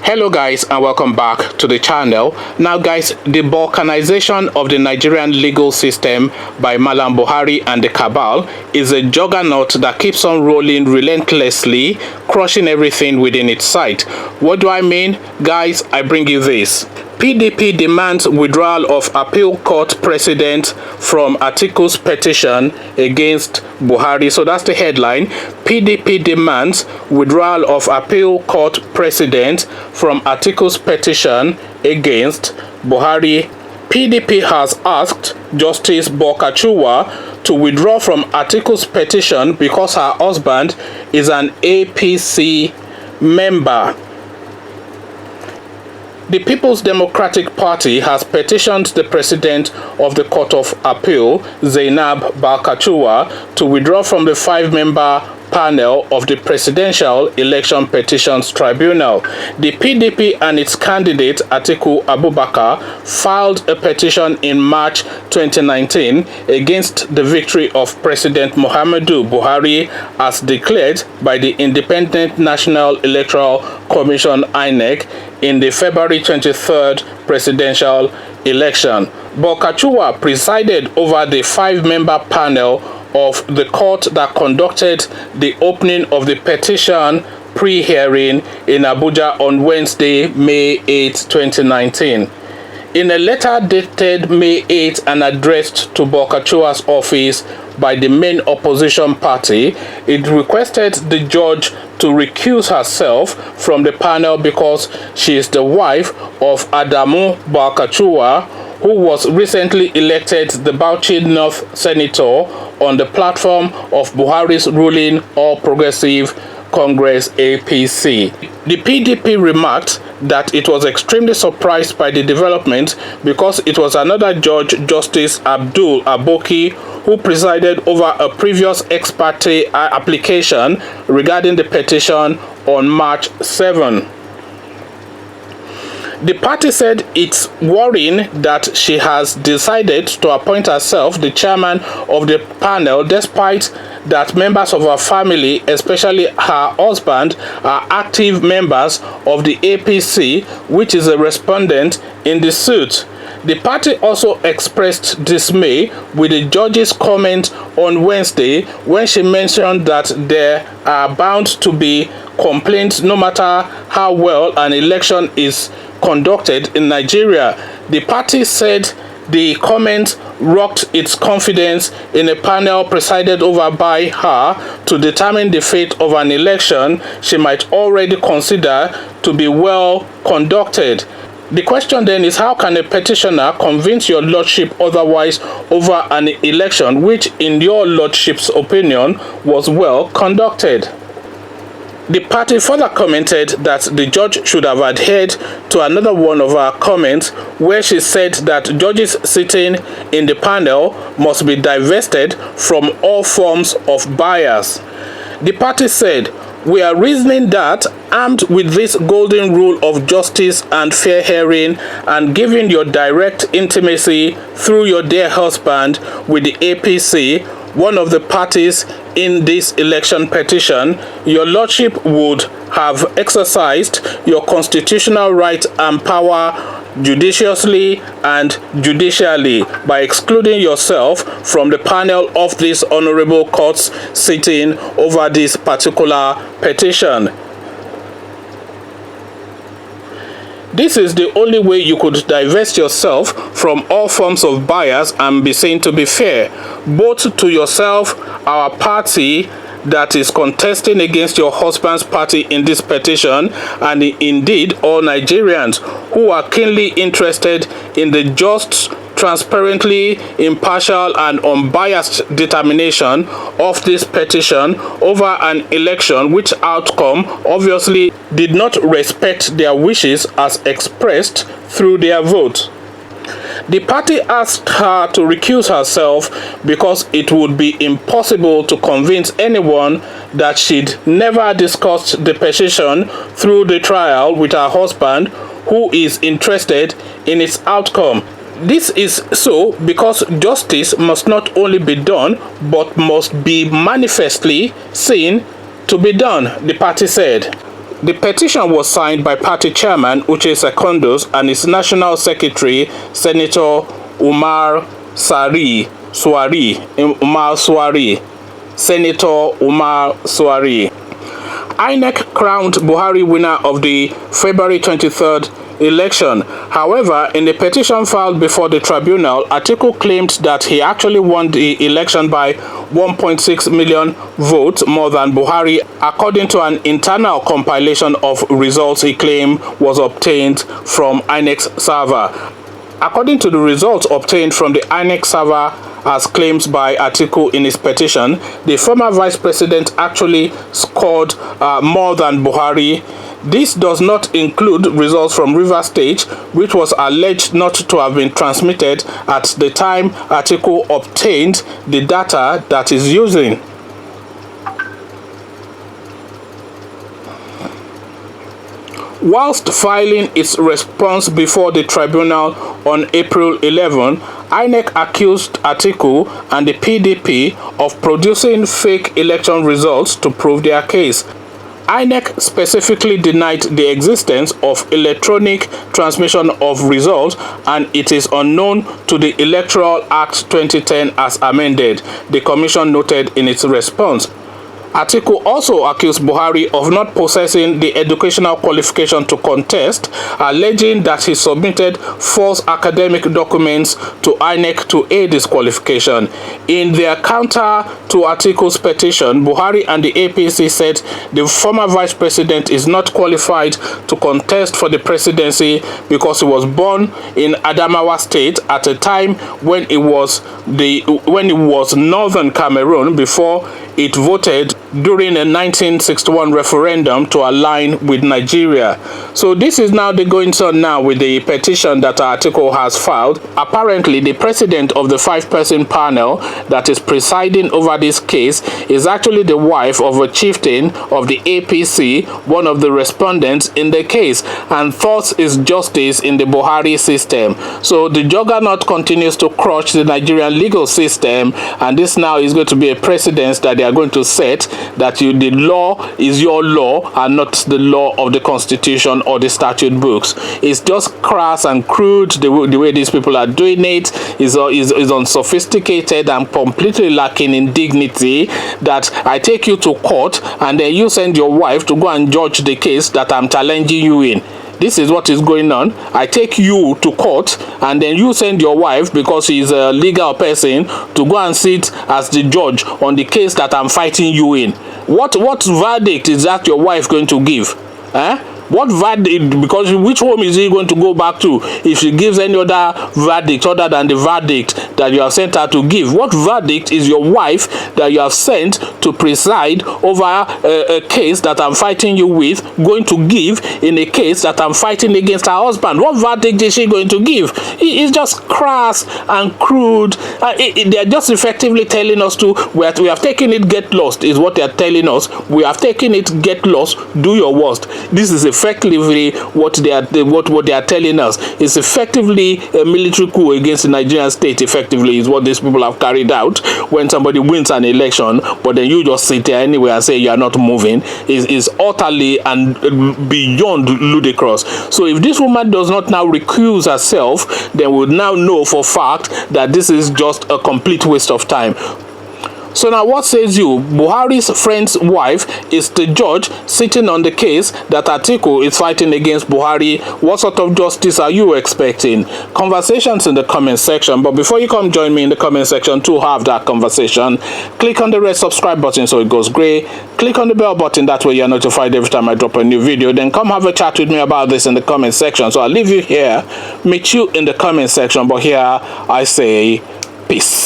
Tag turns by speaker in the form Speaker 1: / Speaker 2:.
Speaker 1: Hello guys, and welcome back to the channel. Now guys, the balkanization of the Nigerian legal system by Malam Buhari and the cabal is a juggernaut that keeps on rolling relentlessly, crushing everything within its sight. What do I mean? Guys, I bring you this. PDP demands withdrawal of appeal court precedent from Atiku's petition against Buhari. So that's the headline. PDP demands withdrawal of appeal court precedent from Atiku's petition against Buhari. PDP has asked Justice Bokachua to withdraw from Atiku's petition because her husband is an APC member. The People's Democratic Party has petitioned the President of the Court of Appeal, Zainab Bokachua, to withdraw from the 5-member panel of the Presidential Election Petitions Tribunal. The PDP and its candidate Atiku Abubakar filed a petition in March 2019 against the victory of President Muhammadu Buhari as declared by the Independent National Electoral Commission (INEC) in the February 23rd presidential election. Bokachua presided over the 5-member panel of the court that conducted the opening of the petition pre-hearing in Abuja on Wednesday, May 8, 2019. In a letter dated May 8 and addressed to Bokachua's office by the main opposition party, it requested the judge to recuse herself from the panel because she is the wife of Adamu Bokachua, who was recently elected the Bauchi North Senator on the platform of Buhari's ruling All Progressive Congress APC. The PDP remarked that it was extremely surprised by the development because it was another judge, Justice Abdul Aboki, who presided over a previous ex parte application regarding the petition on March 7. The party said it's worrying that she has decided to appoint herself the chairman of the panel despite that members of her family, especially her husband, are active members of the APC, which is a respondent in the suit. The party also expressed dismay with the judge's comment on Wednesday when she mentioned that there are bound to be complaints no matter how well an election is conducted in Nigeria. The party said the comment rocked its confidence in a panel presided over by her to determine the fate of an election she might already consider to be well conducted. The question then is, how can a petitioner convince your lordship otherwise over an election which in your lordship's opinion was well conducted? The party further commented that the judge should have adhered to another one of her comments where she said that judges sitting in the panel must be divested from all forms of bias. The party said, "We are reasoning that, armed with this golden rule of justice and fair hearing, and given your direct intimacy through your dear husband with the APC, one of the parties in this election petition, your lordship would have exercised your constitutional right and power judiciously and judicially by excluding yourself from the panel of this honorable court's sitting over this particular petition. This is the only way you could divest yourself from all forms of bias and be seen to be fair, both to yourself, our party that is contesting against your husband's party in this petition, and indeed all Nigerians who are keenly interested in the just, transparently, impartial and unbiased determination of this petition over an election which outcome obviously did not respect their wishes as expressed through their vote." The party asked her to recuse herself because it would be impossible to convince anyone that she'd never discussed the petition through the trial with her husband, who is interested in its outcome. This is so because justice must not only be done, but must be manifestly seen to be done, the party said. The petition was signed by party chairman Uche Secondos and its national secretary, Senator Umar Swari. Senator Umar Swari. INEC crowned Buhari winner of the February 23rd election. However, in a petition filed before the tribunal, Atiku claimed that he actually won the election by 1.6 million votes more than Buhari, according to an internal compilation of results he claimed was obtained from INEC's server. According to the results obtained from the INEC server, as claimed by Atiku in his petition, the former vice president actually scored more than Buhari. This does not include results from Rivers State, which was alleged not to have been transmitted at the time Atiku obtained the data that is using. Whilst filing its response before the tribunal on April 11, INEC accused Atiku and the PDP of producing fake election results to prove their case. INEC specifically denied the existence of electronic transmission of results, and it is unknown to the Electoral Act 2010 as amended, the Commission noted in its response. Atiku also accused Buhari of not possessing the educational qualification to contest, alleging that he submitted false academic documents to INEC to aid his qualification. In their counter to Atiku's petition, Buhari and the APC said the former vice president is not qualified to contest for the presidency because he was born in Adamawa State at a time when it was Northern Cameroon before it voted during a 1961 referendum to align with Nigeria. So this is now the goings on now with the petition that Atiku has filed. Apparently, the president of the 5-person panel that is presiding over this case is actually the wife of a chieftain of the APC, one of the respondents in the case, and thus is justice in the Buhari system. So the juggernaut continues to crush the Nigerian legal system, and this now is going to be a precedent that they are going to set, that the law is your law and not the law of the constitution or the statute books. It's just crass and crude the way these people are doing it is unsophisticated and completely lacking in dignity, that I take you to court and then you send your wife to go and judge the case that I'm challenging you in. This is what is going on. I take you to court and then you send your wife, because she's a legal person, to go and sit as the judge on the case that I'm fighting you in. What verdict is that your wife going to give? What verdict? Because which home is he going to go back to if she gives any other verdict other than the verdict that you have sent her to give? What verdict is your wife that you have sent to preside over a case that I'm fighting you with going to give in a case that I'm fighting against her husband? What verdict is she going to give? It's just crass and crude. They're just effectively telling us we have taken it, get lost, is what they're telling us. We have taken it, get lost, do your worst. This is effectively what they are telling us. It's effectively a military coup against the Nigerian state. Effectively is what these people have carried out. When somebody wins an election, but then you just sit there anyway and say you are not moving, is utterly and beyond ludicrous. So if this woman does not now recuse herself, then we'll now know for fact that this is just a complete waste of time. So now what says you? Buhari's friend's wife is the judge sitting on the case that Atiku is fighting against Buhari. What sort of justice are you expecting? Conversations in the comment section. But before you come join me in the comment section to have that conversation, click on the red subscribe button so it goes grey. Click on the bell button, that way you're notified every time I drop a new video. Then come have a chat with me about this in the comment section. So I'll leave you here, meet you in the comment section. But here I say peace.